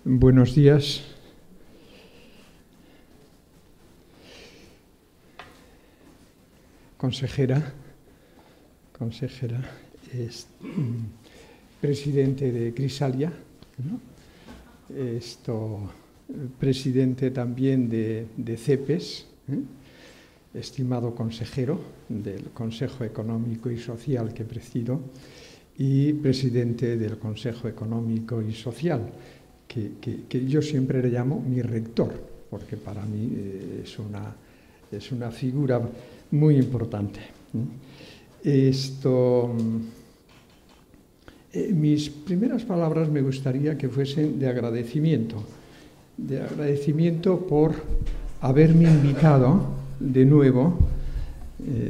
Buenos días. Consejera, es presidente de Crisalia, ¿no? Presidente también de CEPES, estimado consejero del Consejo Económico y Social que presido, y presidente del Consejo Económico y Social, que yo siempre le llamo mi rector, porque para mí es una figura muy importante. Mis primeras palabras me gustaría que fuesen de agradecimiento por haberme invitado de nuevo,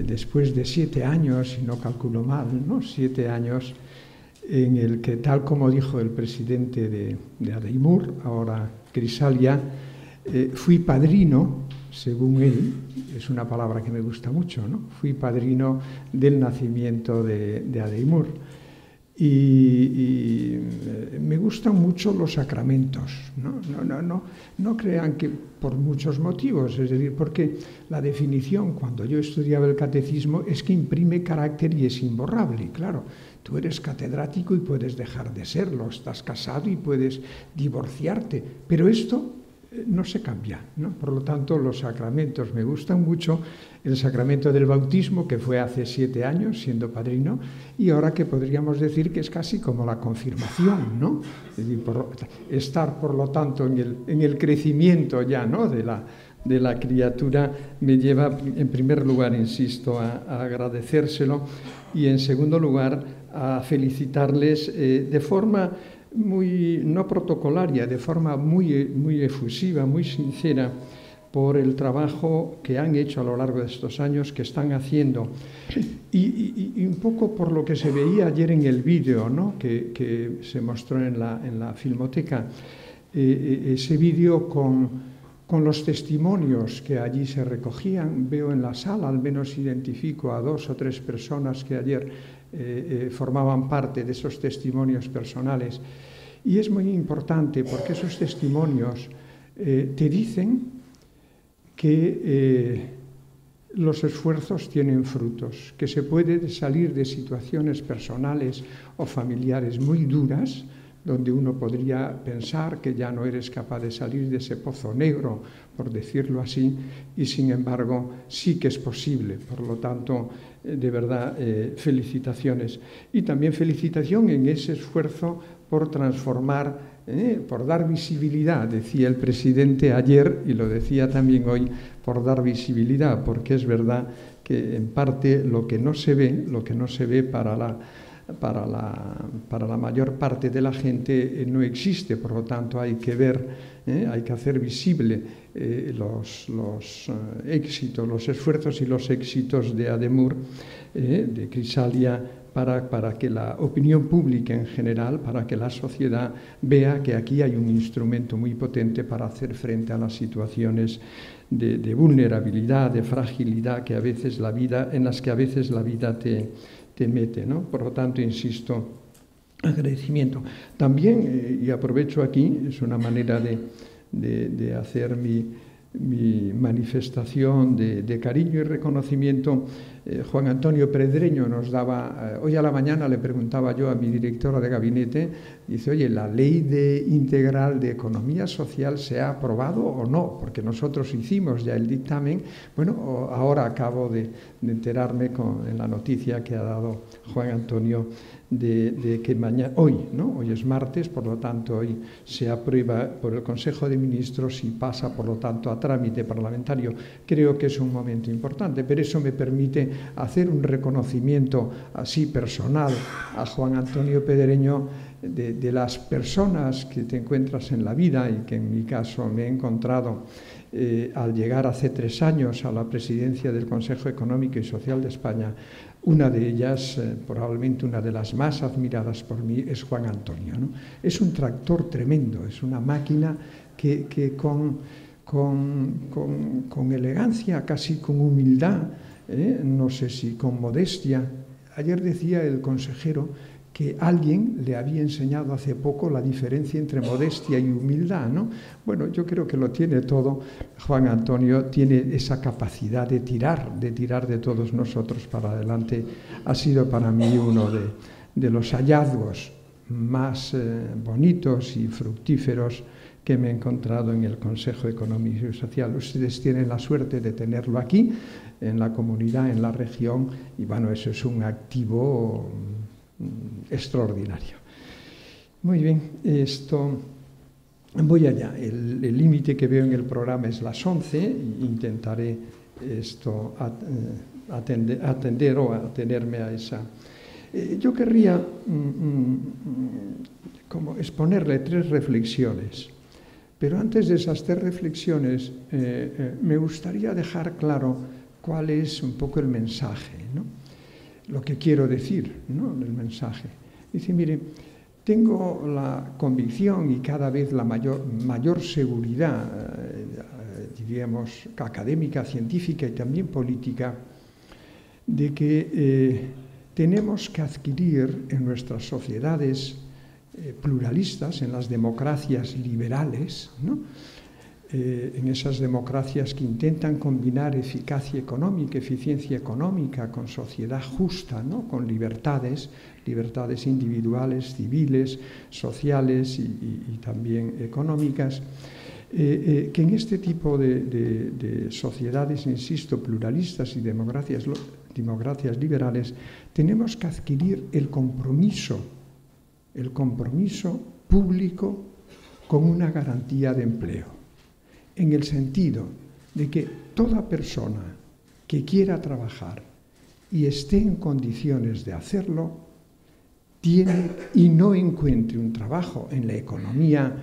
después de 7 años, si no calculo mal, ¿no? 7 años en el que, tal como dijo el presidente de Adeimur, ahora Crisalia, fui padrino, según él, es una palabra que me gusta mucho, ¿no? Fui padrino del nacimiento de Adeimur. Y me gustan mucho los sacramentos, no crean que por muchos motivos, es decir, porque la definición, cuando yo estudiaba el catecismo, es que imprime carácter y es imborrable. Claro, tú eres catedrático y puedes dejar de serlo, estás casado y puedes divorciarte, pero esto no se cambia, ¿no? Por lo tanto, los sacramentos me gustan mucho. El sacramento del bautismo, que fue hace 7 años, siendo padrino, y ahora que podríamos decir que es casi como la confirmación, ¿no? Es decir, estar, por lo tanto, en el crecimiento ya, ¿no?, de la criatura, me lleva, en primer lugar, insisto, a agradecérselo, y en segundo lugar, a felicitarles de forma muy, no protocolaria, de forma muy efusiva, muy sincera, por el trabajo que han hecho a lo largo de estos años, que están haciendo. Y un poco por lo que se veía ayer en el vídeo, ¿no?, que se mostró en la filmoteca, ese vídeo con los testimonios que allí se recogían. Veo en la sala, al menos identifico a 2 o 3 personas que ayer formaban parte de esos testimonios personales. Y es muy importante porque esos testimonios te dicen que los esfuerzos tienen frutos, que se puede salir de situaciones personales o familiares muy duras, donde uno podría pensar que ya no eres capaz de salir de ese pozo negro, por decirlo así, y sin embargo sí que es posible. Por lo tanto, de verdad, felicitaciones. Y también felicitación en ese esfuerzo por transformar, por dar visibilidad, decía el presidente ayer, y lo decía también hoy, por dar visibilidad, porque es verdad que en parte lo que no se ve para la mayor parte de la gente no existe. Por lo tanto hay que ver, hay que hacer visible los éxitos, los esfuerzos y los éxitos de Adeimur, de Crisalia, para que la opinión pública en general, para que la sociedad vea que aquí hay un instrumento muy potente para hacer frente a las situaciones de vulnerabilidad, de fragilidad en las que a veces la vida te mete, ¿no? Por lo tanto, insisto, agradecimiento. También, y aprovecho aquí, es una manera de hacer mi manifestación de cariño y reconocimiento. Juan Antonio Pedreño nos daba, hoy a la mañana le preguntaba yo a mi directora de gabinete, dice, oye, ¿la ley integral de economía social se ha aprobado o no? Porque nosotros hicimos ya el dictamen. Bueno, ahora acabo de enterarme en la noticia que ha dado Juan Antonio de que hoy es martes, por lo tanto hoy se aprueba por el Consejo de Ministros y pasa, por lo tanto, a trámite parlamentario. Creo que es un momento importante, pero eso me permite hacer un reconocimiento así personal a Juan Antonio Pedreño de las personas que te encuentras en la vida, y que en mi caso me he encontrado al llegar hace 3 años a la presidencia del Consejo Económico y Social de España. Una de ellas, probablemente una de las más admiradas por mí, es Juan Antonio, ¿no? Es un tractor tremendo, es una máquina que con elegancia, casi con humildad, no sé si con modestia. Ayer decía el consejero que alguien le había enseñado hace poco la diferencia entre modestia y humildad, ¿no? Bueno, yo creo que lo tiene todo. Juan Antonio tiene esa capacidad de tirar de todos nosotros para adelante. Ha sido para mí uno de los hallazgos más bonitos y fructíferos que me he encontrado en el Consejo Económico y Social. Ustedes tienen la suerte de tenerlo aquí, en la comunidad, en la región, y bueno, eso es un activo extraordinario. Muy bien, voy allá. El límite que veo en el programa es las 11, e intentaré atender o atenerme a esa. Yo querría como exponerle 3 reflexiones, pero antes de esas 3 reflexiones me gustaría dejar claro cuál es un poco el mensaje, ¿no? Lo que quiero decir, ¿no? El mensaje. Dice, mire, tengo la convicción y cada vez la mayor seguridad, diríamos, académica, científica y también política, de que tenemos que adquirir en nuestras sociedades pluralistas, en las democracias liberales, ¿no? En esas democracias que intentan combinar eficiencia económica con sociedad justa, ¿no? Con libertades individuales, civiles, sociales y también económicas, que en este tipo de sociedades, insisto, pluralistas y democracias liberales, tenemos que adquirir el compromiso público con una garantía de empleo, en el sentido de que toda persona que quiera trabajar y esté en condiciones de hacerlo, tiene y no encuentre un trabajo en la economía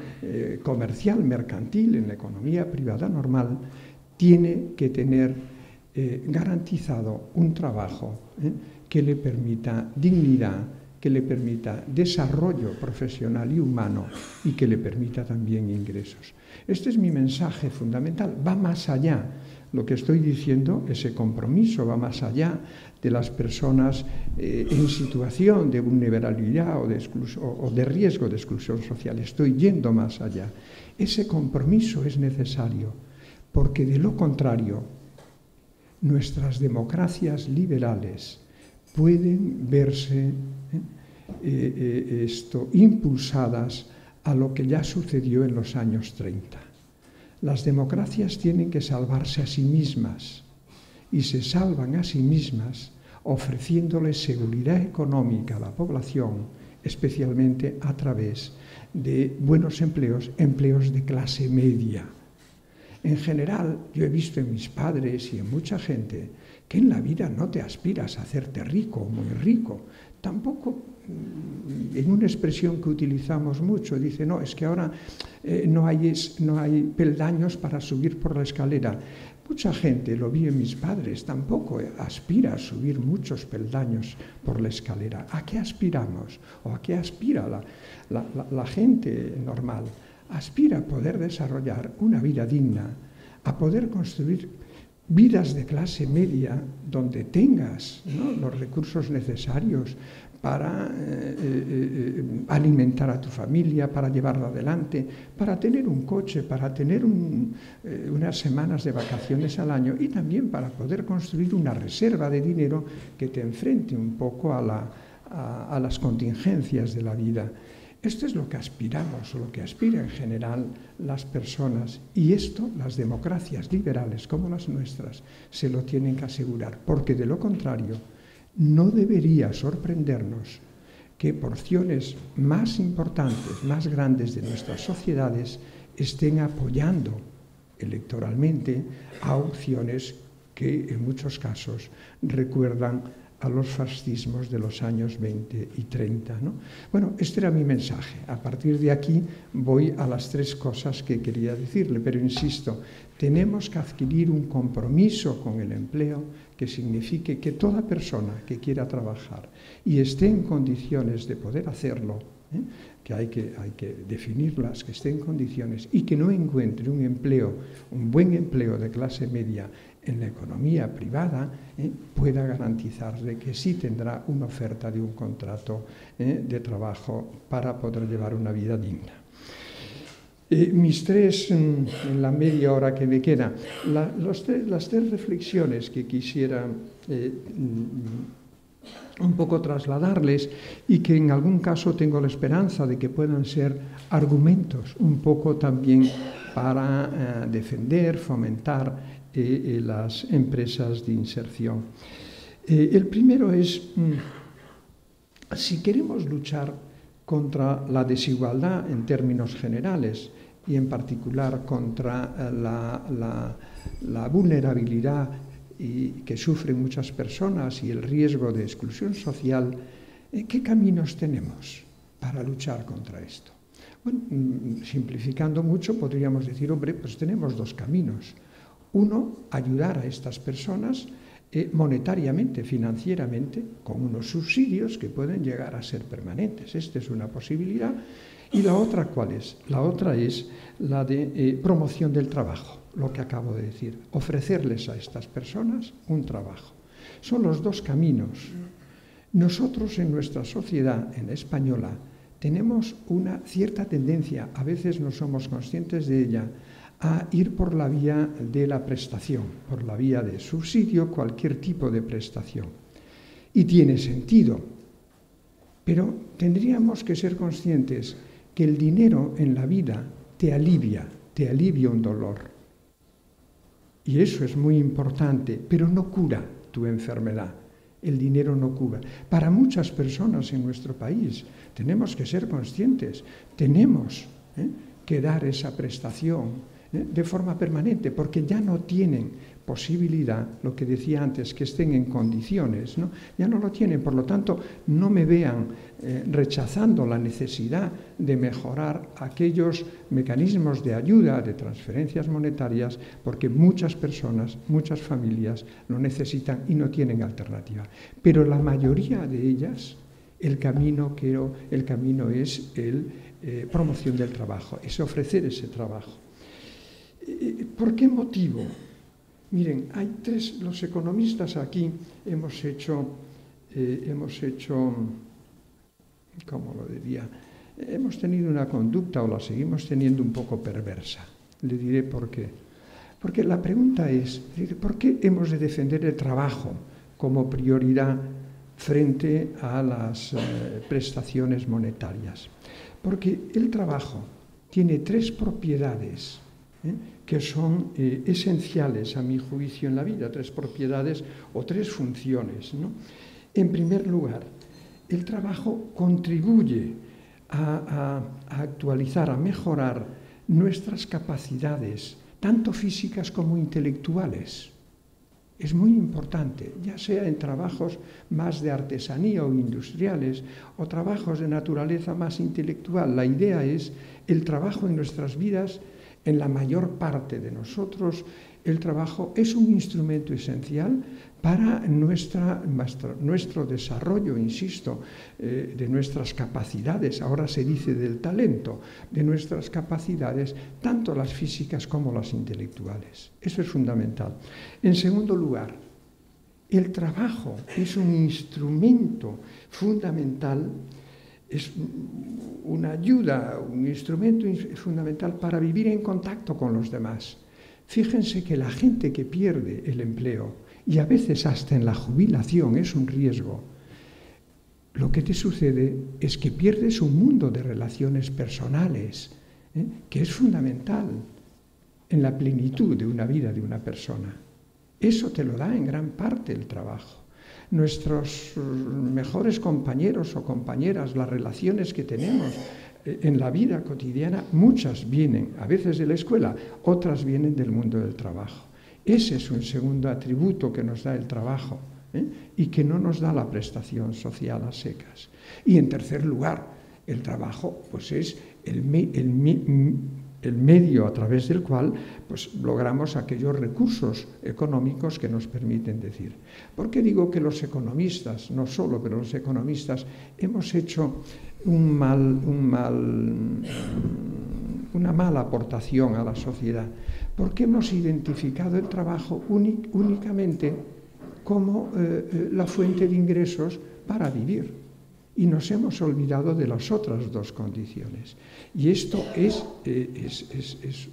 comercial, mercantil, en la economía privada normal, tiene que tener garantizado un trabajo que le permita dignidad, que le permita desarrollo profesional y humano y que le permita también ingresos. Este es mi mensaje fundamental. Va más allá. Lo que estoy diciendo, ese compromiso va más allá de las personas en situación de vulnerabilidad o de riesgo de exclusión social. Estoy yendo más allá. Ese compromiso es necesario, porque de lo contrario, nuestras democracias liberales pueden verse impulsadas a lo que ya sucedió en los años 30. Las democracias tienen que salvarse a sí mismas y se salvan a sí mismas ofreciéndole seguridad económica a la población, especialmente a través de buenos empleos de clase media. En general, yo he visto en mis padres y en mucha gente que en la vida no te aspiras a hacerte rico o muy rico. Tampoco, en una expresión que utilizamos mucho, dice, no, es que ahora no hay peldaños para subir por la escalera. Mucha gente, lo vi en mis padres, tampoco aspira a subir muchos peldaños por la escalera. ¿A qué aspiramos? ¿O a qué aspira la gente normal? Aspira a poder desarrollar una vida digna, a poder construir vidas de clase media donde tengas, ¿no?, los recursos necesarios para alimentar a tu familia, para llevarla adelante, para tener un coche, para tener unas semanas de vacaciones al año y también para poder construir una reserva de dinero que te enfrente un poco a las contingencias de la vida. Esto es lo que aspiramos, o lo que aspiran en general las personas, y esto las democracias liberales como las nuestras se lo tienen que asegurar, porque de lo contrario no debería sorprendernos que porciones más importantes, más grandes de nuestras sociedades estén apoyando electoralmente a opciones que en muchos casos recuerdan a los fascismos de los años 20 y 30, ¿no? Bueno, este era mi mensaje. A partir de aquí voy a las 3 cosas que quería decirle, pero insisto, tenemos que adquirir un compromiso con el empleo que signifique que toda persona que quiera trabajar y esté en condiciones de poder hacerlo, que hay que definirlas, que esté en condiciones y que no encuentre un buen empleo de clase media en la economía privada, pueda garantizarle que sí tendrá una oferta de un contrato de trabajo para poder llevar una vida digna. Mis tres, en la media hora que me queda, las tres reflexiones que quisiera un poco trasladarles y que en algún caso tengo la esperanza de que puedan ser argumentos un poco también para defender, fomentar las empresas de inserción. El primero es, si queremos luchar contra la desigualdad en términos generales y en particular contra la vulnerabilidad que sufren muchas personas y el riesgo de exclusión social, ¿qué caminos tenemos para luchar contra esto? Bueno, simplificando mucho, podríamos decir, hombre, pues tenemos dos caminos. Uno, ayudar a estas personas monetariamente, financieramente, con unos subsidios que pueden llegar a ser permanentes. Esta es una posibilidad. ¿Y la otra cuál es? La otra es la de promoción del trabajo, lo que acabo de decir. Ofrecerles a estas personas un trabajo. Son los dos caminos. Nosotros en nuestra sociedad, en la española, tenemos una cierta tendencia, a veces no somos conscientes de ella, a ir por la vía de la prestación, por la vía de subsidio, cualquier tipo de prestación. Y tiene sentido, pero tendríamos que ser conscientes que el dinero en la vida te alivia un dolor. Y eso es muy importante, pero no cura tu enfermedad. El dinero no cura. Para muchas personas en nuestro país tenemos que ser conscientes, tenemos que dar esa prestación de forma permanente, porque ya no tienen posibilidad, lo que decía antes, que estén en condiciones, ¿no? Ya no lo tienen, por lo tanto, no me vean rechazando la necesidad de mejorar aquellos mecanismos de ayuda, de transferencias monetarias, porque muchas personas, muchas familias lo necesitan y no tienen alternativa. Pero la mayoría de ellas, el camino es promoción del trabajo, es ofrecer ese trabajo. ¿Por qué motivo? Miren, hay tres, los economistas aquí hemos hecho, ¿cómo lo diría? Hemos tenido una conducta, o la seguimos teniendo, un poco perversa. Le diré por qué. Porque la pregunta es, ¿por qué hemos de defender el trabajo como prioridad frente a las prestaciones monetarias? Porque el trabajo tiene tres propiedades que son esenciales a mi juicio en la vida, tres propiedades o tres funciones, ¿no? En primer lugar, el trabajo contribuye a actualizar, a mejorar nuestras capacidades, tanto físicas como intelectuales. Es muy importante, ya sea en trabajos más de artesanía o industriales, o trabajos de naturaleza más intelectual. La idea es el trabajo en nuestras vidas. En la mayor parte de nosotros, el trabajo es un instrumento esencial para nuestro desarrollo, insisto, de nuestras capacidades. Ahora se dice del talento, de nuestras capacidades, tanto las físicas como las intelectuales. Eso es fundamental. En segundo lugar, el trabajo es un instrumento fundamental, es una ayuda, un instrumento fundamental para vivir en contacto con los demás. Fíjense que la gente que pierde el empleo, y a veces hasta en la jubilación es un riesgo, lo que te sucede es que pierdes un mundo de relaciones personales, que es fundamental en la plenitud de una vida de una persona. Eso te lo da en gran parte el trabajo. Nuestros mejores compañeros o compañeras, las relaciones que tenemos en la vida cotidiana, muchas vienen a veces de la escuela, otras vienen del mundo del trabajo. Ese es un segundo atributo que nos da el trabajo y que no nos da la prestación social a secas. Y en tercer lugar, el trabajo pues es el medio a través del cual pues, logramos aquellos recursos económicos que nos permiten decir. ¿Por qué digo que los economistas, no solo, pero los economistas, hemos hecho un mal una mala aportación a la sociedad, porque hemos identificado el trabajo únicamente como la fuente de ingresos para vivir. Y nos hemos olvidado de las otras dos condiciones. Y esto es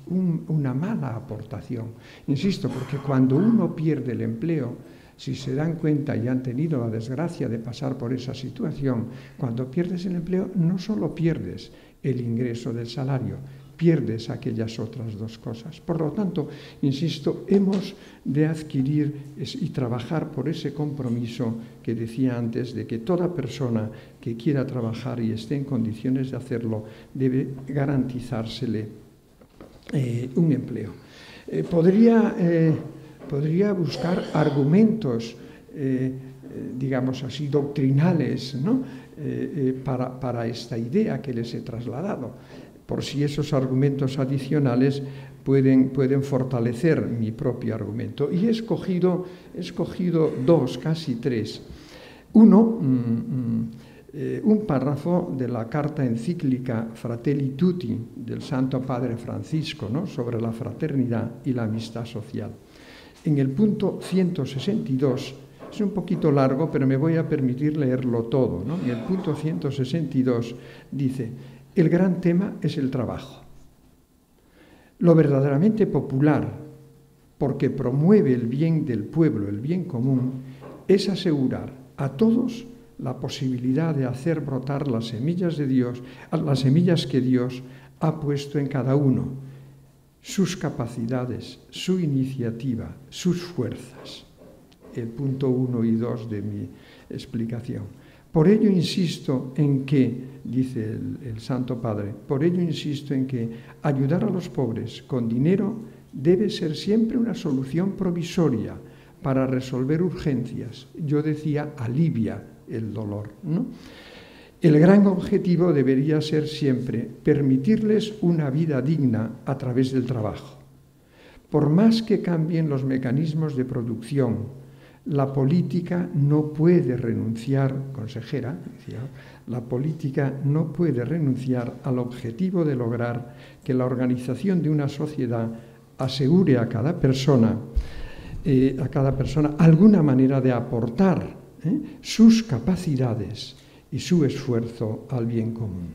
una mala aportación. Insisto, porque cuando uno pierde el empleo, si se dan cuenta y han tenido la desgracia de pasar por esa situación, cuando pierdes el empleo no solo pierdes el ingreso del salario, pierdes aquellas otras dos cosas. Por lo tanto, insisto, hemos de adquirir y trabajar por ese compromiso que decía antes, de que toda persona que quiera trabajar y esté en condiciones de hacerlo debe garantizársele un empleo. Podría buscar argumentos, digamos así, doctrinales, ¿no? Para esta idea que les he trasladado, por si esos argumentos adicionales pueden fortalecer mi propio argumento. Y he escogido dos, casi tres. Uno, un párrafo de la carta encíclica Fratelli Tutti del Santo Padre Francisco, ¿no?, sobre la fraternidad y la amistad social. En el punto 162, es un poquito largo, pero me voy a permitir leerlo todo, ¿no? En el punto 162 dice: el gran tema es el trabajo. Lo verdaderamente popular, porque promueve el bien del pueblo, el bien común, es asegurar a todos la posibilidad de hacer brotar las semillas de Dios, las semillas que Dios ha puesto en cada uno, sus capacidades, su iniciativa, sus fuerzas. El punto 1 y 2 de mi explicación. Por ello insisto en que, dice el Santo Padre, por ello insisto en que ayudar a los pobres con dinero debe ser siempre una solución provisoria para resolver urgencias. Yo decía, alivia el dolor, ¿no? El gran objetivo debería ser siempre permitirles una vida digna a través del trabajo. Por más que cambien los mecanismos de producción, la política no puede renunciar, consejera, decía, la política no puede renunciar al objetivo de lograr que la organización de una sociedad asegure a cada persona alguna manera de aportar sus capacidades y su esfuerzo al bien común.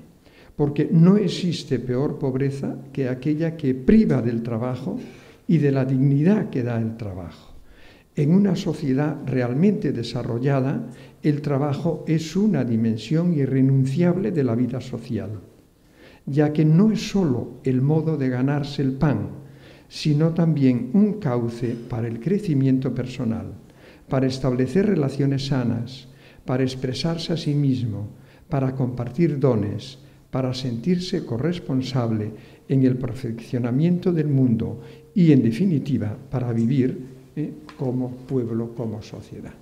Porque no existe peor pobreza que aquella que priva del trabajo y de la dignidad que da el trabajo. En una sociedad realmente desarrollada, el trabajo es una dimensión irrenunciable de la vida social, ya que no es solo el modo de ganarse el pan, sino también un cauce para el crecimiento personal, para establecer relaciones sanas, para expresarse a sí mismo, para compartir dones, para sentirse corresponsable en el perfeccionamiento del mundo y, en definitiva, para vivir como pueblo, como sociedad.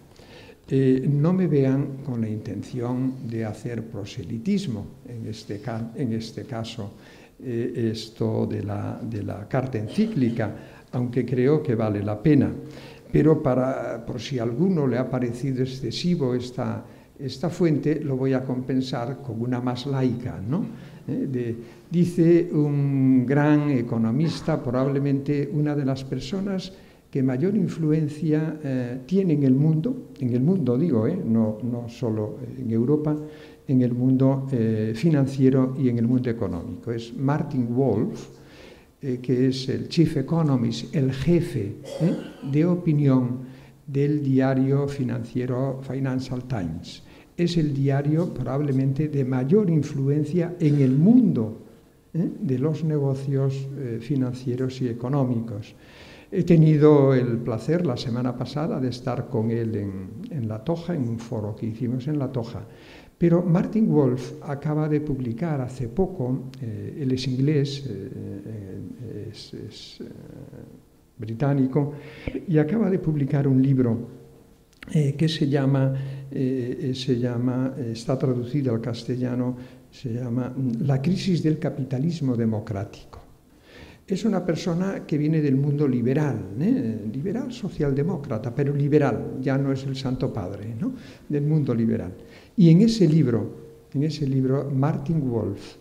No me vean con la intención de hacer proselitismo, en este caso, esto de la carta encíclica, aunque creo que vale la pena. Pero por si a alguno le ha parecido excesivo esta fuente, lo voy a compensar con una más laica, ¿no? Dice un gran economista, probablemente una de las personas que mayor influencia tiene en el mundo digo, no solo en Europa, en el mundo financiero y en el mundo económico. Es Martin Wolf, que es el Chief Economist, el jefe de opinión del diario financiero Financial Times. Es el diario probablemente de mayor influencia en el mundo de los negocios financieros y económicos. He tenido el placer la semana pasada de estar con él en La Toja, en un foro que hicimos en La Toja. Pero Martin Wolf acaba de publicar hace poco, él es inglés, es británico, y acaba de publicar un libro que está traducido al castellano, se llama La crisis del capitalismo democrático. Es una persona que viene del mundo liberal, liberal socialdemócrata, pero liberal, ya no es el Santo Padre, ¿no?, del mundo liberal. Y en ese libro Martin Wolf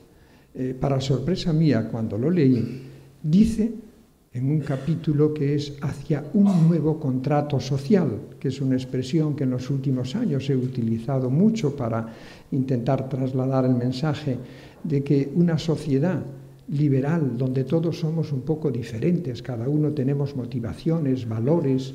para sorpresa mía, cuando lo leí, dice en un capítulo que es hacia un nuevo contrato social, que es una expresión que en los últimos años he utilizado mucho para intentar trasladar el mensaje de que una sociedad liberal, donde todos somos un poco diferentes, cada uno tenemos motivaciones, valores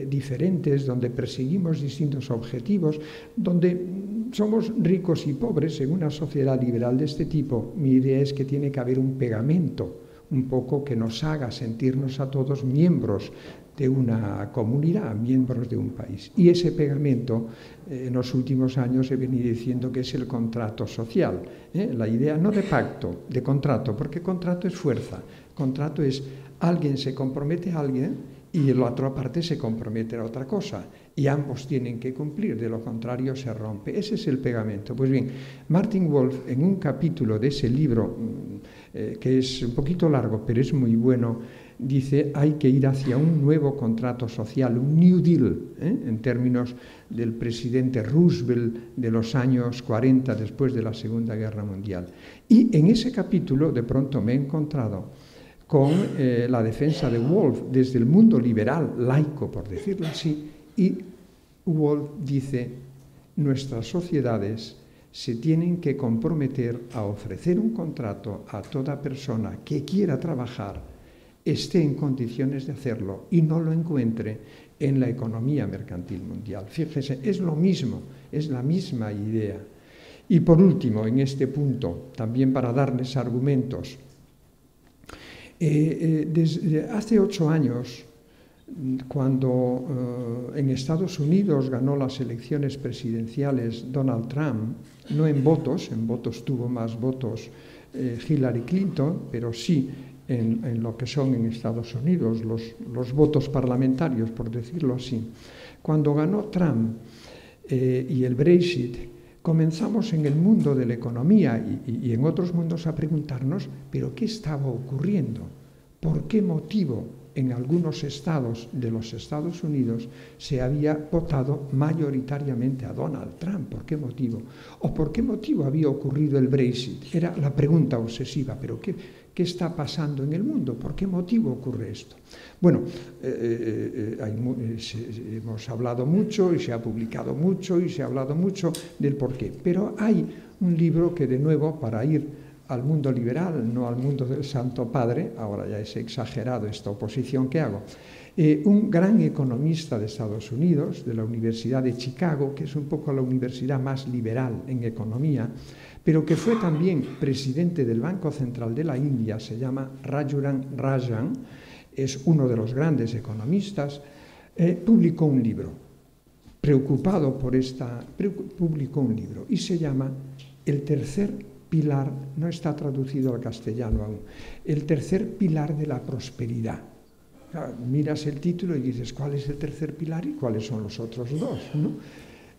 diferentes, donde perseguimos distintos objetivos, donde somos ricos y pobres en una sociedad liberal de este tipo, mi idea es que tiene que haber un pegamento, un poco que nos haga sentirnos a todos miembros de una comunidad, miembros de un país. Y ese pegamento, en los últimos años he venido diciendo que es el contrato social. La idea no de pacto, de contrato, porque contrato es fuerza. Contrato es alguien se compromete a alguien y la otra parte se compromete a otra cosa. Y ambos tienen que cumplir, de lo contrario se rompe. Ese es el pegamento. Pues bien, Martin Wolf, en un capítulo de ese libro, que es un poquito largo, pero es muy bueno, dice, hay que ir hacia un nuevo contrato social, un New Deal, en términos del presidente Roosevelt de los años 40, después de la Segunda Guerra Mundial. Y en ese capítulo, de pronto me he encontrado con la defensa de Wolf desde el mundo liberal, laico, por decirlo así, y Wolf dice, nuestras sociedades se tienen que comprometer a ofrecer un contrato a toda persona que quiera trabajar, esté en condiciones de hacerlo y no lo encuentre en la economía mercantil mundial. Fíjese, es lo mismo, es la misma idea. Y por último, en este punto, también para darles argumentos, desde hace 8 años, cuando en Estados Unidos ganó las elecciones presidenciales Donald Trump, no en votos tuvo más votos Hillary Clinton, pero sí en lo que son en Estados Unidos los votos parlamentarios, por decirlo así. Cuando ganó Trump y el Brexit, comenzamos en el mundo de la economía y en otros mundos a preguntarnos, ¿pero qué estaba ocurriendo? ¿Por qué motivo en algunos estados de los Estados Unidos se había votado mayoritariamente a Donald Trump? ¿Por qué motivo? ¿O por qué motivo había ocurrido el Brexit? Era la pregunta obsesiva, pero ¿qué está pasando en el mundo? ¿Por qué motivo ocurre esto? Bueno, hemos hablado mucho y se ha publicado mucho y se ha hablado mucho del por qué, pero hay un libro que, de nuevo, para ir al mundo liberal, no al mundo del Santo Padre, ahora ya es exagerado esta oposición que hago, un gran economista de Estados Unidos, de la Universidad de Chicago, que es un poco la universidad más liberal en economía, pero que fue también presidente del Banco Central de la India, se llama Rajaram Rajan, es uno de los grandes economistas, publicó un libro, publicó un libro y se llama El tercer pilar, no está traducido al castellano aún, el tercer pilar de la prosperidad. Claro, miras el título y dices, ¿cuál es el tercer pilar y cuáles son los otros dos? ¿No?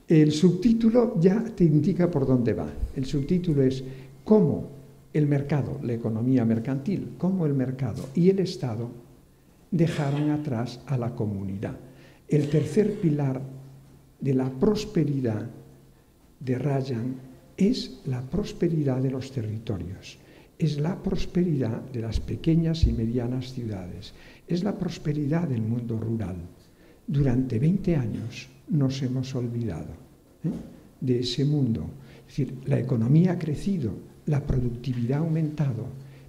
El subtítulo ya te indica por dónde va. El subtítulo es cómo el mercado, la economía mercantil, cómo el mercado y el Estado dejaron atrás a la comunidad. El tercer pilar de la prosperidad de Rajan es la prosperidad de los territorios, es la prosperidad de las pequeñas y medianas ciudades, es la prosperidad del mundo rural. Durante 20 años nos hemos olvidado de ese mundo. Es decir, la economía ha crecido, la productividad ha aumentado,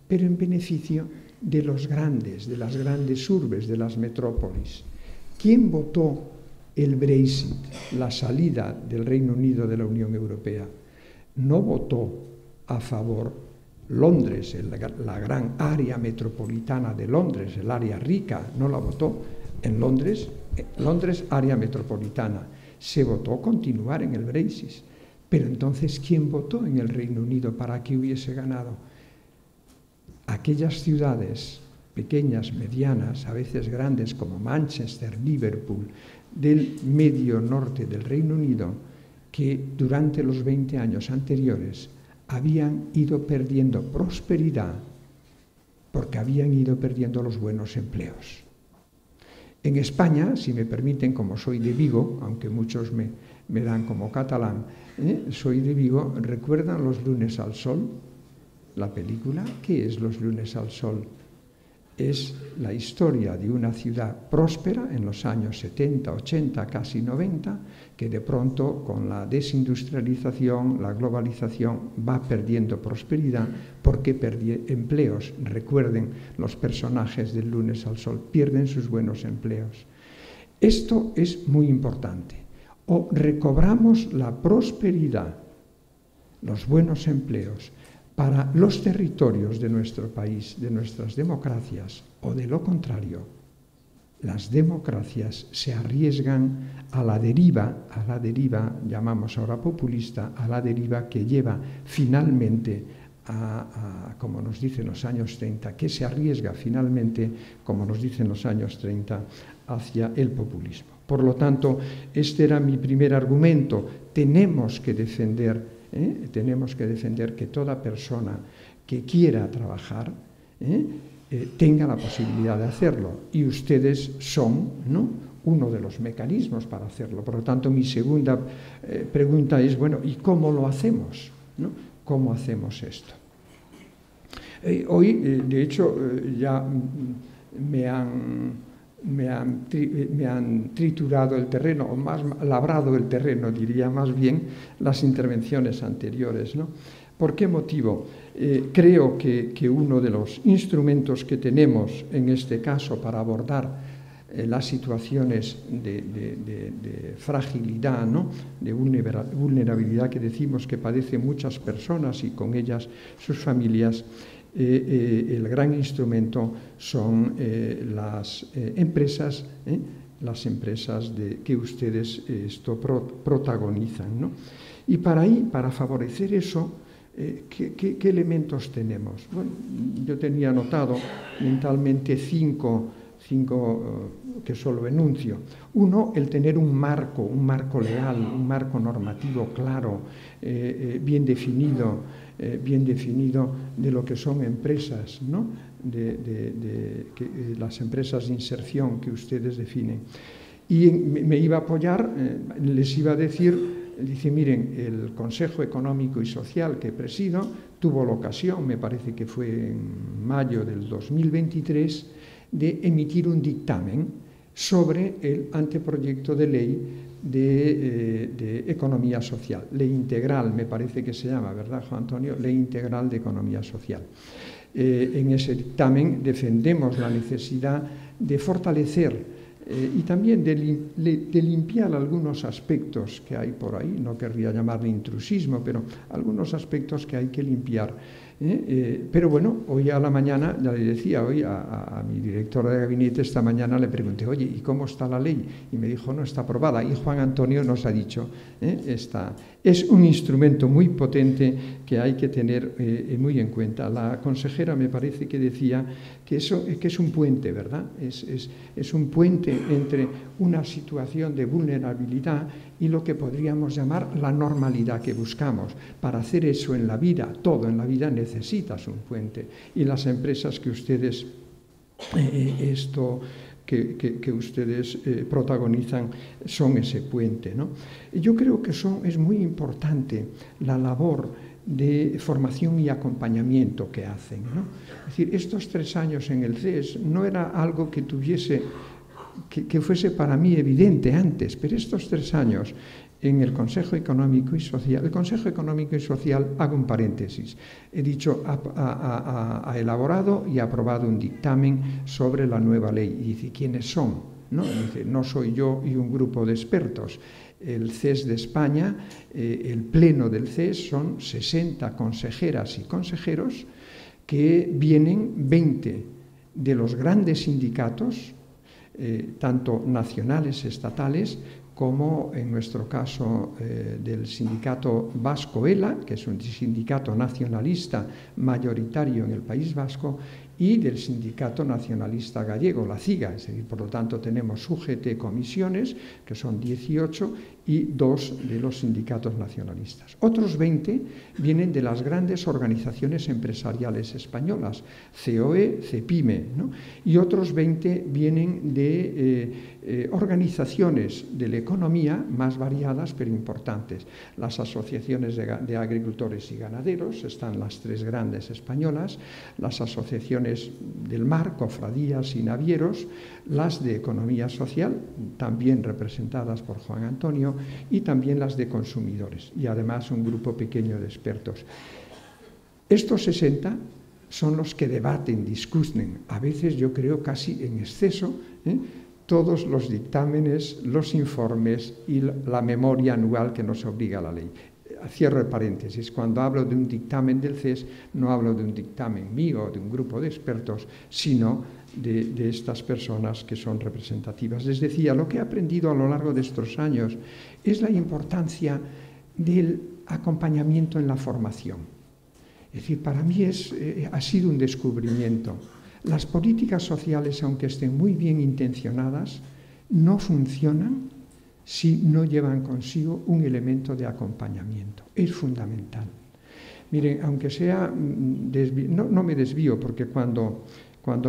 pero en beneficio de los grandes, de las grandes urbes, de las metrópolis. ¿Quién votó el Brexit, la salida del Reino Unido de la Unión Europea? No votó a favor Londres, la gran área metropolitana de Londres, el área rica, no la votó. En Londres, área metropolitana, se votó continuar en el Brexit. Pero entonces, ¿quién votó en el Reino Unido para que hubiese ganado? Aquellas ciudades pequeñas, medianas, a veces grandes, como Manchester, Liverpool, del medio norte del Reino Unido, que durante los 20 años anteriores habían ido perdiendo prosperidad porque habían ido perdiendo los buenos empleos. En España, si me permiten, como soy de Vigo, aunque muchos me dan como catalán, soy de Vigo, ¿recuerdan los lunes al sol? la película, ¿qué es Los lunes al sol? Es la historia de una ciudad próspera en los años 70, 80, casi 90, que de pronto con la desindustrialización, la globalización, va perdiendo prosperidad porque pierde empleos. Recuerden, los personajes del lunes al sol pierden sus buenos empleos. Esto es muy importante. O recobramos la prosperidad, los buenos empleos, para los territorios de nuestro país, de nuestras democracias, o de lo contrario, las democracias se arriesgan a la deriva, llamamos ahora populista, a la deriva que lleva finalmente como nos dicen los años 30, que se arriesga finalmente, como nos dicen los años 30, hacia el populismo. Por lo tanto, este era mi primer argumento. Tenemos que defender que toda persona que quiera trabajar tenga la posibilidad de hacerlo. Y ustedes son, ¿no?, uno de los mecanismos para hacerlo. Por lo tanto, mi segunda pregunta es, bueno, ¿y cómo lo hacemos? ¿No? ¿Cómo hacemos esto? Hoy, de hecho, ya me han triturado el terreno, o más labrado el terreno, diría más bien, las intervenciones anteriores, ¿no? ¿Por qué motivo? Creo que uno de los instrumentos que tenemos en este caso para abordar las situaciones de fragilidad, ¿no?, de vulnerabilidad que decimos que padecen muchas personas y con ellas sus familias, el gran instrumento son las empresas que ustedes protagonizan, ¿no? Y para favorecer eso, ¿qué elementos tenemos? Bueno, yo tenía anotado mentalmente cinco que solo enuncio. Uno, el tener un marco legal, un marco normativo claro, bien definido de lo que son empresas, ¿no?, las empresas de inserción que ustedes definen. Y me iba a apoyar, les iba a decir, dice, miren, el Consejo Económico y Social que presido tuvo la ocasión, me parece que fue en mayo del 2023, de emitir un dictamen sobre el anteproyecto de ley de economía social, ley integral, me parece que se llama, ¿verdad, Juan Antonio? Ley integral de economía social. En ese dictamen defendemos la necesidad de fortalecer y también de limpiar algunos aspectos que hay por ahí, no querría llamarle intrusismo, pero algunos aspectos que hay que limpiar. Pero bueno, hoy a la mañana, ya le decía hoy a mi director de gabinete, esta mañana le pregunté, oye, ¿y cómo está la ley? Y me dijo, no, está aprobada. Y Juan Antonio nos ha dicho, es un instrumento muy potente que hay que tener muy en cuenta. La consejera me parece que decía que es un puente, ¿verdad? Es un puente entre una situación de vulnerabilidad y lo que podríamos llamar la normalidad que buscamos. Para hacer eso en la vida, todo en la vida necesitas un puente. Y las empresas que ustedes que ustedes protagonizan son ese puente, ¿no? Yo creo que es muy importante la labor de formación y acompañamiento que hacen, ¿no? Es decir, estos 3 años en el CES no era algo que fuese para mí evidente antes, pero estos 3 años en el Consejo Económico y Social, hago un paréntesis, he dicho, ha elaborado y ha aprobado un dictamen sobre la nueva ley. Y dice, ¿quiénes son? ¿No? Dice, no soy yo y un grupo de expertos. El CES de España, el pleno del CES, son 60 consejeras y consejeros que vienen 20 de los grandes sindicatos, tanto nacionales, estatales, como en nuestro caso del sindicato vasco ELA, que es un sindicato nacionalista mayoritario en el País Vasco, y del Sindicato Nacionalista Gallego, la CIGA. Es decir, por lo tanto, tenemos UGT comisiones, que son 18, y 2 de los sindicatos nacionalistas. Otros 20 vienen de las grandes organizaciones empresariales españolas, COE, CEPIME, ¿no? Y otros 20 vienen de organizaciones de la economía más variadas pero importantes. Las asociaciones de agricultores y ganaderos, están las 3 grandes españolas, las asociaciones del mar, cofradías y navieros, las de economía social, también representadas por Juan Antonio, y también las de consumidores, y además un grupo pequeño de expertos. Estos 60 son los que debaten, discuten, a veces yo creo casi en exceso, todos los dictámenes, los informes y la memoria anual que nos obliga la ley. Cierro el paréntesis, cuando hablo de un dictamen del CES, no hablo de un dictamen mío o de un grupo de expertos, sino de estas personas que son representativas. Les decía, lo que he aprendido a lo largo de estos años es la importancia del acompañamiento en la formación. Es decir, para mí ha sido un descubrimiento. Las políticas sociales, aunque estén muy bien intencionadas, no funcionan si no llevan consigo un elemento de acompañamiento. Es fundamental. Miren, aunque sea, no me desvío, porque cuando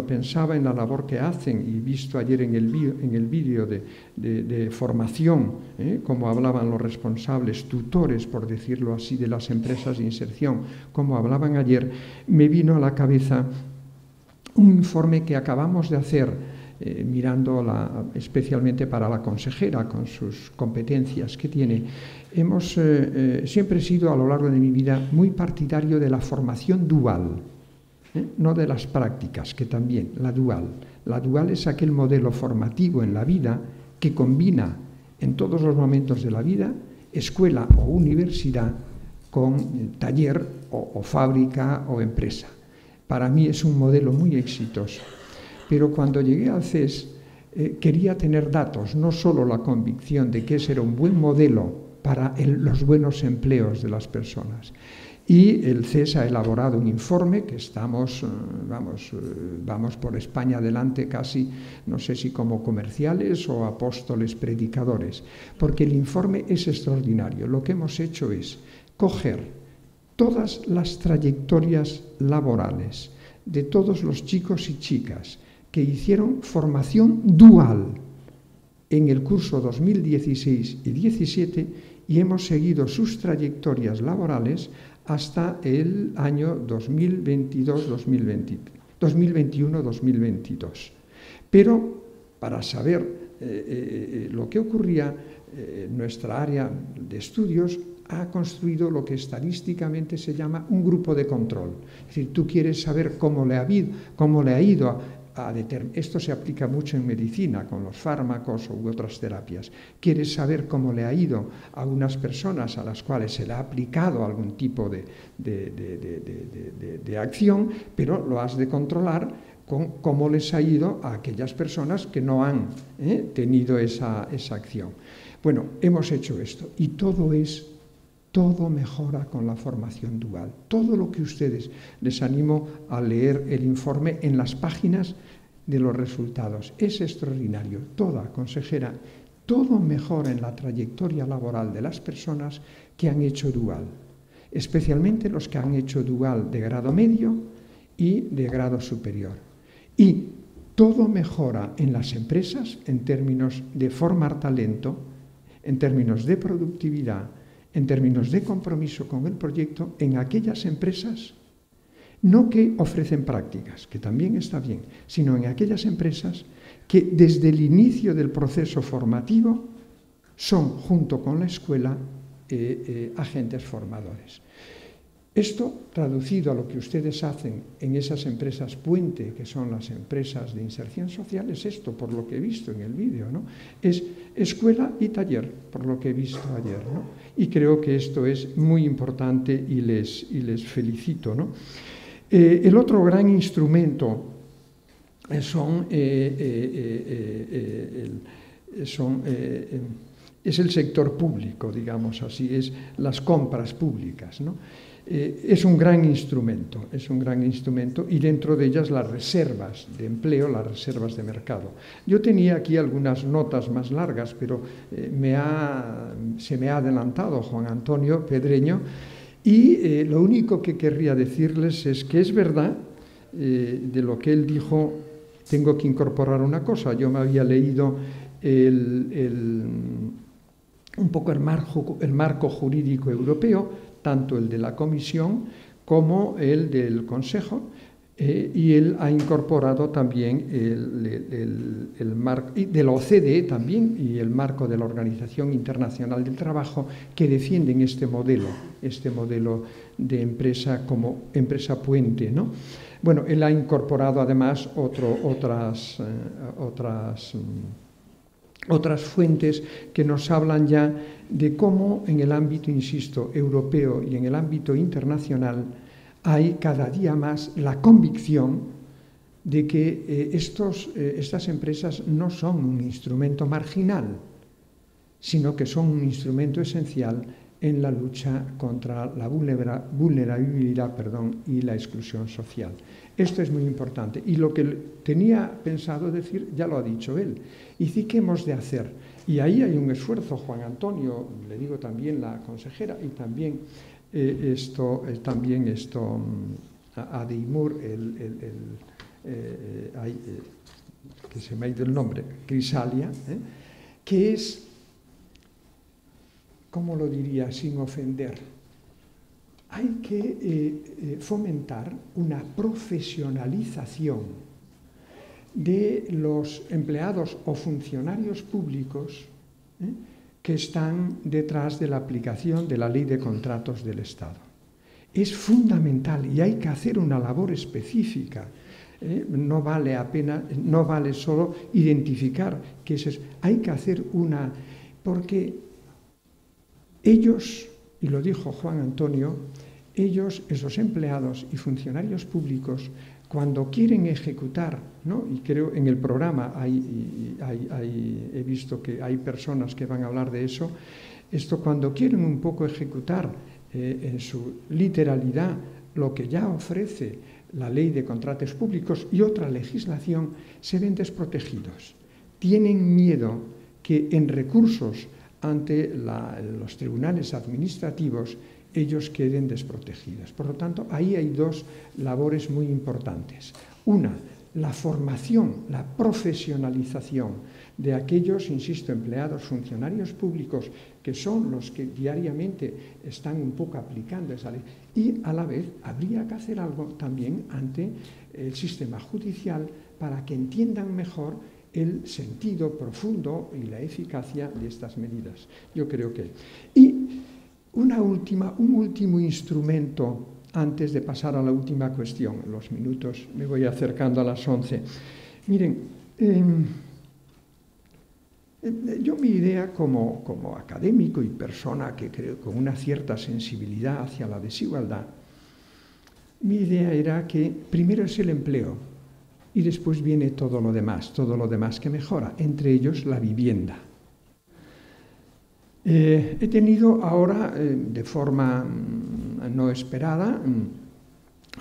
pensaba en la labor que hacen, y visto ayer en el vídeo de formación, cómo hablaban los responsables, tutores, por decirlo así, de las empresas de inserción, como hablaban ayer, me vino a la cabeza un informe que acabamos de hacer, mirando especialmente para la consejera, con sus competencias que tiene. Siempre he sido a lo largo de mi vida muy partidario de la formación dual, no de las prácticas, que también, la dual. La dual es aquel modelo formativo en la vida que combina en todos los momentos de la vida escuela o universidad con taller o fábrica o empresa. Para mí es un modelo muy exitoso. Pero cuando llegué al CES quería tener datos, no solo la convicción de que ese era un buen modelo para los buenos empleos de las personas. Y el CES ha elaborado un informe que vamos por España adelante casi, no sé si como comerciales o apóstoles predicadores, porque el informe es extraordinario. Lo que hemos hecho es coger todas las trayectorias laborales de todos los chicos y chicas que hicieron formación dual en el curso 2016 y 2017 y hemos seguido sus trayectorias laborales hasta el año 2021-2022. Pero para saber lo que ocurría, nuestra área de estudios ha construido lo que estadísticamente se llama un grupo de control. Es decir, tú quieres saber cómo le ha ido a determinar. Esto se aplica mucho en medicina, con los fármacos u otras terapias. Quieres saber cómo le ha ido a unas personas a las cuales se le ha aplicado algún tipo de acción, pero lo has de controlar con cómo les ha ido a aquellas personas que no han tenido esa acción. Bueno, hemos hecho esto y todo mejora con la formación dual. Todo lo que ustedes, les animo a leer el informe en las páginas de los resultados. Es extraordinario. Toda, consejera, todo mejora en la trayectoria laboral de las personas que han hecho dual, especialmente los que han hecho dual de grado medio y de grado superior. Y todo mejora en las empresas en términos de formar talento, en términos de productividad, en términos de compromiso con el proyecto, en aquellas empresas, no que ofrecen prácticas, que también está bien, sino en aquellas empresas que desde el inicio del proceso formativo son, junto con la escuela, agentes formadores. Esto, traducido a lo que ustedes hacen en esas empresas puente, que son las empresas de inserción social, es esto, por lo que he visto en el vídeo, ¿no? Es escuela y taller, por lo que he visto ayer, ¿no? Y creo que esto es muy importante y les felicito, ¿no? El otro gran instrumento es el sector público, digamos así, es las compras públicas, ¿no? Es un gran instrumento, y dentro de ellas las reservas de empleo, las reservas de mercado. Yo tenía aquí algunas notas más largas, pero se me ha adelantado Juan Antonio Pedreño, y lo único que querría decirles es que es verdad, de lo que él dijo, tengo que incorporar una cosa. Yo me había leído un poco el marco jurídico europeo, tanto el de la Comisión como el del Consejo, y él ha incorporado también el marco de la OCDE también, y el marco de la Organización Internacional del Trabajo, que defienden este modelo de empresa como empresa puente, ¿no? Bueno, él ha incorporado además otras fuentes que nos hablan ya de cómo en el ámbito, insisto, europeo y en el ámbito internacional hay cada día más la convicción de que estas empresas no son un instrumento marginal, sino que son un instrumento esencial en la lucha contra la vulnerabilidad y la exclusión social. Esto es muy importante. Y lo que tenía pensado decir, ya lo ha dicho él. ¿Y sí qué hemos de hacer? Y ahí hay un esfuerzo, Juan Antonio, le digo también la consejera, y también Adeimur, que se me ha ido el nombre, Crisalia, que es, ¿cómo lo diría sin ofender? Hay que fomentar una profesionalización de los empleados o funcionarios públicos que están detrás de la aplicación de la Ley de Contratos del Estado. Es fundamental y hay que hacer una labor específica. No vale solo identificar que hay que hacer porque ellos, y lo dijo Juan Antonio, esos empleados y funcionarios públicos, cuando quieren ejecutar, ¿no? Y creo en el programa he visto que hay personas que van a hablar de eso, cuando quieren un poco ejecutar en su literalidad lo que ya ofrece la Ley de Contratos Públicos y otra legislación, se ven desprotegidos. Tienen miedo que en recursos ante los tribunales administrativos ellos queden desprotegidos. Por lo tanto, ahí hay dos labores muy importantes. Una, la formación, la profesionalización de aquellos, insisto, empleados, funcionarios públicos, que son los que diariamente están un poco aplicando esa ley. Y a la vez habría que hacer algo también ante el sistema judicial para que entiendan mejor el sentido profundo y la eficacia de estas medidas. Yo creo que... Y un último instrumento antes de pasar a la última cuestión. En los minutos me voy acercando a las 11. Miren, yo mi idea como académico y persona que creo con una cierta sensibilidad hacia la desigualdad, mi idea era que primero es el empleo y después viene todo lo demás que mejora, entre ellos la vivienda. He tenido ahora, de forma no esperada,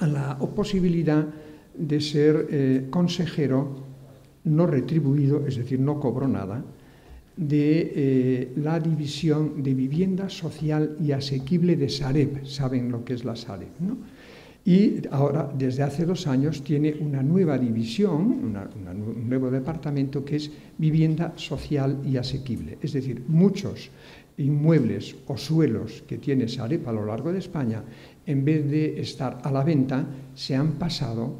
la posibilidad de ser consejero no retribuido, es decir, no cobro nada, de la división de vivienda social y asequible de Sareb. Saben lo que es la Sareb, ¿no? Y ahora, desde hace 2 años, tiene una nueva división, un nuevo departamento que es vivienda social y asequible. Es decir, muchos inmuebles o suelos que tiene Sareb a lo largo de España, en vez de estar a la venta, se han pasado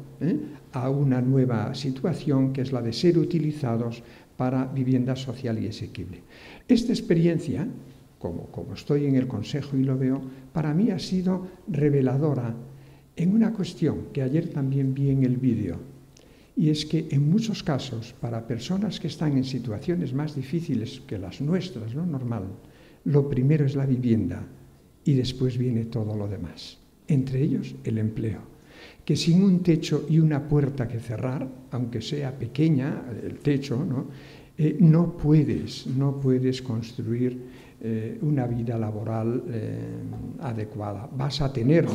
a una nueva situación que es la de ser utilizados para vivienda social y asequible. Esta experiencia, como estoy en el Consejo y lo veo, para mí ha sido reveladora en una cuestión que ayer también vi en el vídeo, y es que en muchos casos, para personas que están en situaciones más difíciles que las nuestras, lo normal, lo primero es la vivienda y después viene todo lo demás, entre ellos el empleo, que sin un techo y una puerta que cerrar, aunque sea pequeña el techo, ¿no?, no puedes construir una vida laboral adecuada. Vas a tener,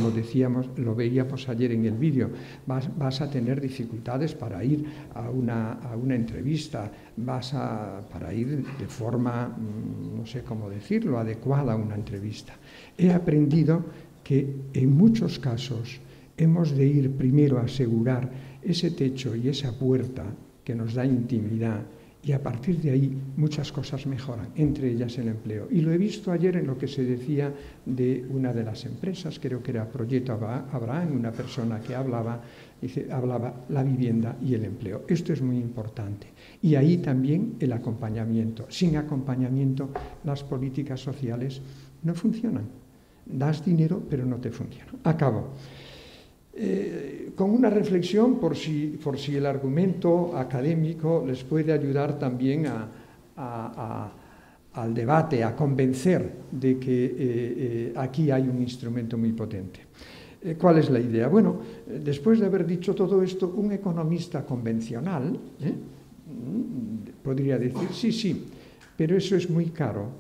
lo veíamos ayer en el vídeo, vas a tener dificultades para ir a una entrevista, para ir de forma, no sé cómo decirlo, adecuada a una entrevista. He aprendido que en muchos casos hemos de ir primero a asegurar ese techo y esa puerta que nos da intimidad, y a partir de ahí muchas cosas mejoran, entre ellas el empleo. Y lo he visto ayer en lo que se decía de una de las empresas, creo que era Proyecto Abraham, una persona que hablaba la vivienda y el empleo. Esto es muy importante. Y ahí también el acompañamiento. Sin acompañamiento las políticas sociales no funcionan. Das dinero, pero no te funciona. Acabo. Con una reflexión por si el argumento académico les puede ayudar también al debate, a convencer de que aquí hay un instrumento muy potente. ¿Cuál es la idea? Bueno, después de haber dicho todo esto, un economista convencional podría decir, sí, pero eso es muy caro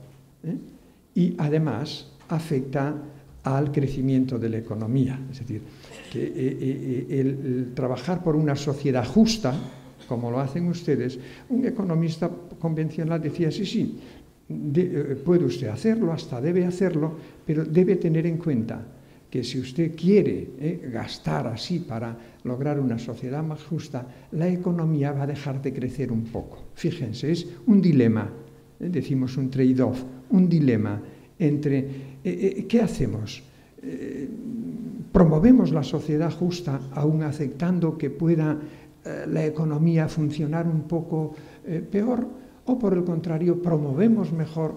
y además afecta al crecimiento de la economía. Es decir, que el trabajar por una sociedad justa, como lo hacen ustedes, un economista convencional decía, sí, puede usted hacerlo, hasta debe hacerlo, pero debe tener en cuenta que si usted quiere gastar así para lograr una sociedad más justa, la economía va a dejar de crecer un poco. Fíjense, es un dilema, decimos un trade-off, un dilema entre ¿qué hacemos? ¿Promovemos la sociedad justa aún aceptando que pueda la economía funcionar un poco peor? ¿O por el contrario, promovemos mejor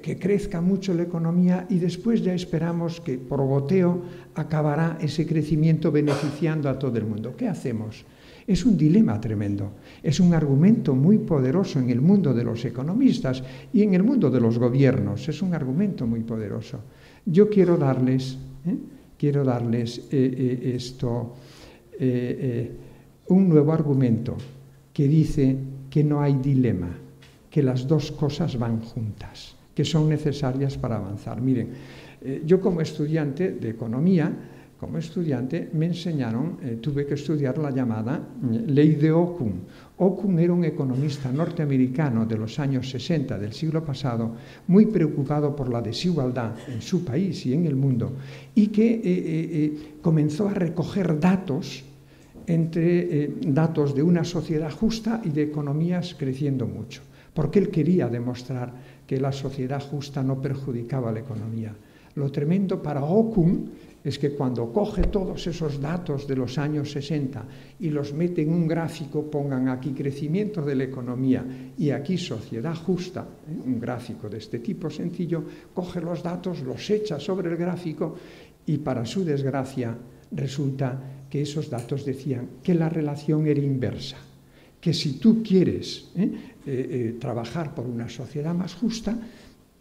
que crezca mucho la economía y después ya esperamos que por goteo acabará ese crecimiento beneficiando a todo el mundo? ¿Qué hacemos? Es un dilema tremendo, es un argumento muy poderoso en el mundo de los economistas y en el mundo de los gobiernos, es un argumento muy poderoso. Yo quiero darles un nuevo argumento que dice que no hay dilema, que las dos cosas van juntas, que son necesarias para avanzar. Miren, yo como estudiante de economía, me enseñaron, tuve que estudiar la llamada ley de Okun. Okun era un economista norteamericano de los años 60 del siglo pasado, muy preocupado por la desigualdad en su país y en el mundo, y que comenzó a recoger datos de una sociedad justa y de economías creciendo mucho, porque él quería demostrar que la sociedad justa no perjudicaba a la economía. Lo tremendo para Okun es que cuando coge todos esos datos de los años 60 y los mete en un gráfico, pongan aquí crecimiento de la economía y aquí sociedad justa, un gráfico de este tipo sencillo, coge los datos, los echa sobre el gráfico y para su desgracia resulta que esos datos decían que la relación era inversa, que si tú quieres trabajar por una sociedad más justa,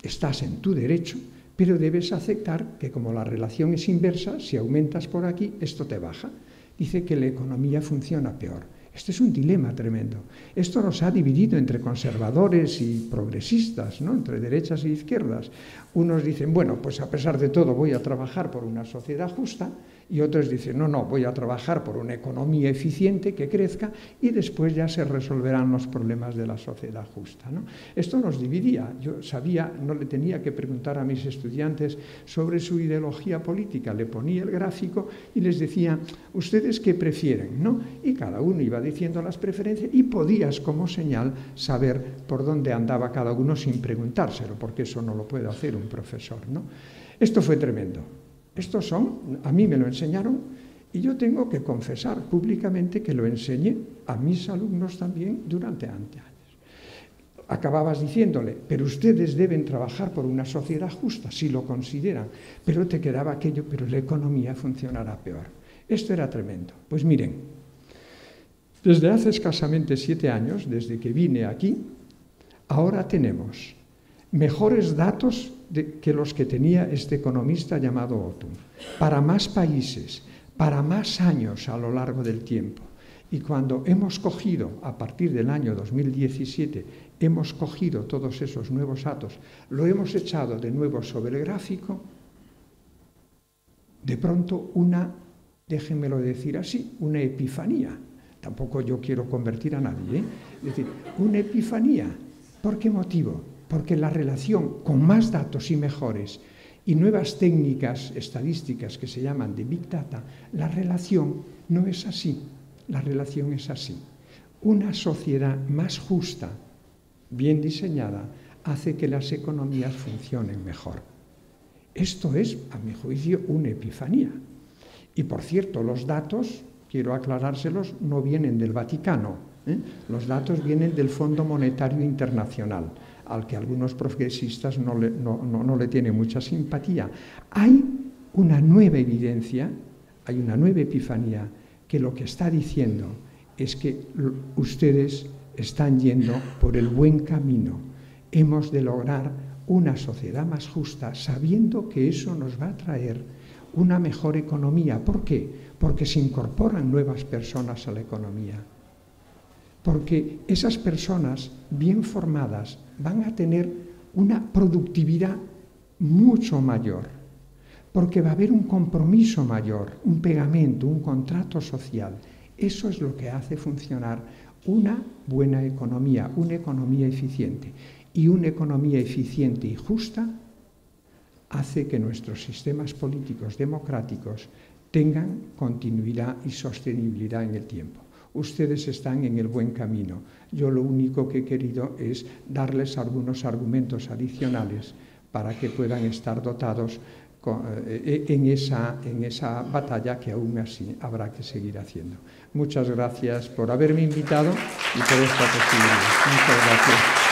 estás en tu derecho, pero debes aceptar que como la relación es inversa, si aumentas por aquí, esto te baja. Dice que la economía funciona peor. Este es un dilema tremendo. Esto nos ha dividido entre conservadores y progresistas, ¿no? Entre derechas e izquierdas. Unos dicen, bueno, pues a pesar de todo voy a trabajar por una sociedad justa, y otros dicen, no, voy a trabajar por una economía eficiente que crezca y después ya se resolverán los problemas de la sociedad justa, ¿no? Esto nos dividía. Yo sabía, no le tenía que preguntar a mis estudiantes sobre su ideología política, le ponía el gráfico y les decía, ¿ustedes qué prefieren?, ¿no? Y cada uno iba diciendo las preferencias y podías como señal saber por dónde andaba cada uno sin preguntárselo, porque eso no lo puede hacer un profesor, ¿no? Esto fue tremendo. A mí me lo enseñaron y yo tengo que confesar públicamente que lo enseñé a mis alumnos también durante años. Acababas diciéndole, pero ustedes deben trabajar por una sociedad justa, si lo consideran, pero te quedaba aquello, pero la economía funcionará peor. Esto era tremendo. Pues miren, desde hace escasamente 7 años, desde que vine aquí, ahora tenemos mejores datos que los que tenía este economista llamado Okun, para más países, para más años a lo largo del tiempo. Y cuando hemos cogido, a partir del año 2017, hemos cogido todos esos nuevos datos, lo hemos echado de nuevo sobre el gráfico, de pronto déjenmelo decir así, una epifanía. Tampoco yo quiero convertir a nadie, ¿eh? Es decir, una epifanía. ¿Por qué motivo? Porque la relación con más datos y mejores y nuevas técnicas estadísticas que se llaman de Big Data, la relación no es así. La relación es así. Una sociedad más justa, bien diseñada, hace que las economías funcionen mejor. Esto es, a mi juicio, una epifanía. Y por cierto, los datos, quiero aclarárselos, no vienen del Vaticano, ¿eh? Los datos vienen del Fondo Monetario Internacional, al que algunos progresistas no le tienen mucha simpatía. Hay una nueva evidencia, hay una nueva epifanía, que lo que está diciendo es que ustedes están yendo por el buen camino. Hemos de lograr una sociedad más justa, sabiendo que eso nos va a traer una mejor economía. ¿Por qué? Porque se incorporan nuevas personas a la economía. Porque esas personas bien formadas van a tener una productividad mucho mayor. Porque va a haber un compromiso mayor, un pegamento, un contrato social. Eso es lo que hace funcionar una buena economía, una economía eficiente. Y una economía eficiente y justa hace que nuestros sistemas políticos democráticos tengan continuidad y sostenibilidad en el tiempo. Ustedes están en el buen camino. Yo lo único que he querido es darles algunos argumentos adicionales para que puedan estar dotados en esa batalla que aún así habrá que seguir haciendo. Muchas gracias por haberme invitado y por esta posibilidad. Muchas gracias.